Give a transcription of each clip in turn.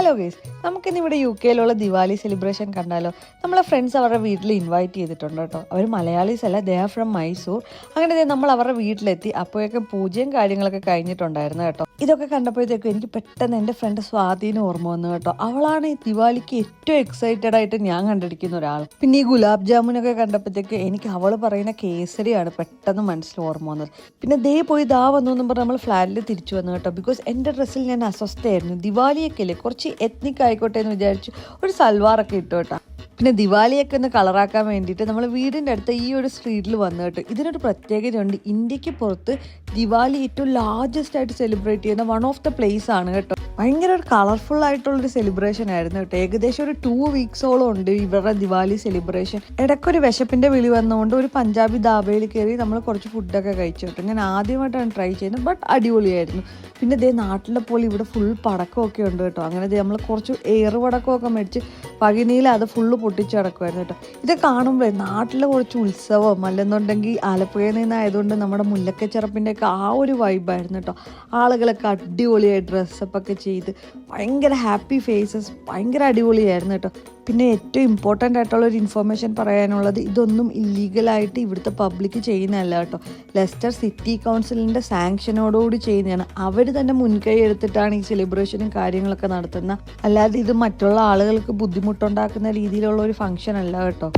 Hello guys, നമുക്കിന്ന് ഇവിടെ UK Diwali celebration കണ്ടാലോ. നമ്മളെ ഫ്രണ്ട്സ് അവരുടെ വീട്ടിൽ ഇൻവൈറ്റ് ചെയ്തിട്ടുണ്ട് കേട്ടോ. അവർ മലയാളീസ് അല്ല, ദേ ആർ ഫ്രം മൈസൂർ. അങ്ങനെ നമ്മൾ അവരുടെ വീട്ടിലെത്തി. അപ്പോഴേക്കും പൂജയും കാര്യങ്ങളൊക്കെ കഴിഞ്ഞിട്ടുണ്ടായിരുന്നു കേട്ടോ. ഇതൊക്കെ കണ്ടപ്പോഴത്തേക്കും എനിക്ക് പെട്ടെന്ന് എൻ്റെ ഫ്രണ്ട് സ്വാധീനം ഓർമ്മ വന്നു കേട്ടോ. അവളാണ് ഈ ദിവാലിക്ക് ഏറ്റവും എക്സൈറ്റഡ് ആയിട്ട് ഞാൻ കണ്ടിരിക്കുന്ന ഒരാൾ. പിന്നെ ഈ ഗുലാബ് ജാമുനൊക്കെ കണ്ടപ്പോഴത്തേക്ക് എനിക്ക് അവൾ പറയുന്ന കേസരിയാണ് പെട്ടെന്ന് മനസ്സിൽ ഓർമ്മ വന്നത്. പിന്നെ ദേ പോയി ദാ വന്നു എന്നും പറഞ്ഞ് നമ്മൾ ഫ്ലാറ്റിൽ തിരിച്ചു വന്നു കേട്ടോ. ബിക്കോസ് എൻ്റെ ഡ്രസ്സിൽ ഞാൻ അസ്വസ്ഥയായിരുന്നു. ദിവാലിയൊക്കെ അല്ലേ, കുറച്ച് എത്നിക് ആയിക്കോട്ടെ എന്ന് വിചാരിച്ചു ഒരു സൽവാറൊക്കെ ഇട്ടു കേട്ടോ. പിന്നെ ദിവാലിയൊക്കെ ഒന്ന് കളറാക്കാൻ വേണ്ടിയിട്ട് നമ്മൾ വീടിൻ്റെ അടുത്ത് ഈ ഒരു സ്ട്രീറ്റിൽ വന്നു കേട്ടോ. ഇതിനൊരു പ്രത്യേകതയുണ്ട്. ഇന്ത്യക്ക് പുറത്ത് ദിവാലി ഏറ്റവും ലാർജസ്റ്റ് ആയിട്ട് സെലിബ്രേറ്റ് ചെയ്യുന്ന വൺ ഓഫ് ദ പ്ലേസ് ആണ് കേട്ടോ. ഭയങ്കര ഒരു കളർഫുൾ ആയിട്ടുള്ളൊരു സെലിബ്രേഷൻ ആയിരുന്നു കേട്ടോ. ഏകദേശം ഒരു 2 വീക്സോളം ഉണ്ട് ഇവരുടെ ദിവാലി സെലിബ്രേഷൻ. ഇടയ്ക്കൊരു വിശപ്പിൻ്റെ വിളി വന്നുകൊണ്ട് ഒരു പഞ്ചാബി ധാബയിൽ കയറി നമ്മൾ കുറച്ച് ഫുഡൊക്കെ കഴിച്ചു കേട്ടോ. ഞാൻ ആദ്യമായിട്ടാണ് ട്രൈ ചെയ്യുന്നത്, ബട്ട് അടിപൊളിയായിരുന്നു. പിന്നെ ദേ നാട്ടിലെ പോലെ ഇവിടെ ഫുൾ പടക്കമൊക്കെ ഉണ്ട് കേട്ടോ. അങ്ങനെ നമ്മൾ കുറച്ച് എയർ പടക്കമൊക്കെ മേടിച്ച് പകിനിയിൽ അത് ഫുള്ള് പൊട്ടിച്ച് കിടക്കുമായിരുന്നു കേട്ടോ. ഇത് കാണുമ്പോഴേ നാട്ടിലെ കുറച്ച് ഉത്സവം അല്ലെന്നുണ്ടെങ്കിൽ ആലപ്പുഴയിൽ നിന്നായതുകൊണ്ട് നമ്മുടെ മുല്ലക്കച്ചെറപ്പിൻ്റെ ഒക്കെ ആ ഒരു വൈബായിരുന്നു കേട്ടോ. ആളുകളൊക്കെ അടിപൊളിയായി ഡ്രസ്സപ്പൊക്കെ ചെയ്ത് ഭയങ്കര ഹാപ്പി ഫേസസ്, ഭയങ്കര അടിപൊളിയായിരുന്നു കേട്ടോ. പിന്നെ ഏറ്റവും ഇമ്പോർട്ടൻ്റ് ആയിട്ടുള്ള ഒരു ഇൻഫർമേഷൻ പറയാനുള്ളത്, ഇതൊന്നും ഇല്ലീഗലായിട്ട് ഇവിടുത്തെ പബ്ലിക് ചെയ്യുന്നതല്ല കേട്ടോ. ലെസ്റ്റർ സിറ്റി കൗൺസിലിൻ്റെ സാങ്ഷനോടുകൂടി ചെയ്യുന്നതാണ്. അവർ തന്നെ മുൻകൈ എടുത്തിട്ടാണ് ഈ സെലിബ്രേഷനും കാര്യങ്ങളൊക്കെ നടത്തുന്നത്. അല്ലാതെ ഇത് മറ്റുള്ള ആളുകൾക്ക് ബുദ്ധിമുട്ടുണ്ടാക്കുന്ന രീതിയിലുള്ള ഒരു ഫംഗ്ഷൻ അല്ല കേട്ടോ.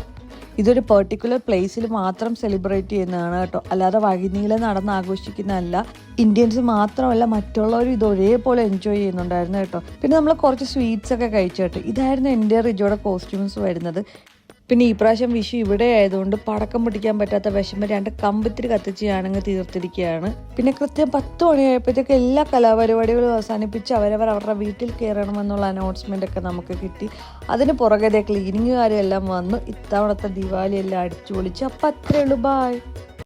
ഇതൊരു പെർട്ടിക്കുലർ പ്ലേസിൽ മാത്രം സെലിബ്രേറ്റ് ചെയ്യുന്നതാണ് കേട്ടോ. അല്ലാതെ വഴിനീളെ നടന്ന് ആഘോഷിക്കുന്നതല്ല. ഇന്ത്യൻസ് മാത്രമല്ല മറ്റുള്ളവരും ഇത് ഒരേപോലെ എൻജോയ് ചെയ്യുന്നുണ്ടായിരുന്നു കേട്ടോ. പിന്നെ നമ്മൾ കുറച്ച് സ്വീറ്റ്സ് ഒക്കെ കഴിച്ചു കേട്ടോ. ഇതായിരുന്നു എൻ്റെ റിജോയുടെ കോസ്റ്റ്യൂംസ് വരുന്നത്. പിന്നെ ഈ പ്രാവശ്യം വിഷു ഇവിടെ ആയതുകൊണ്ട് പടക്കം പൊട്ടിക്കാൻ പറ്റാത്ത വിഷമം 2 കമ്പിത്തിരി കത്തിച്ച് ഞാനങ്ങ് തീർത്തിരിക്കുകയാണ്. പിന്നെ കൃത്യം 10 മണിയായപ്പോഴത്തേക്ക് എല്ലാ കലാപരിപാടികളും അവസാനിപ്പിച്ച് അവരവരുടെ വീട്ടിൽ കയറണമെന്നുള്ള അനൗൺസ്മെൻ്റ് ഒക്കെ നമുക്ക് കിട്ടി. അതിന് പുറകെ ക്ലീനിങ്ങുകാരും എല്ലാം വന്നു. ഇത്തവണത്തെ ദിവാലി എല്ലാം അടിച്ചു പൊളിച്ച്. അപ്പം അത്രയേ ഉള്ളൂ. ബായ്.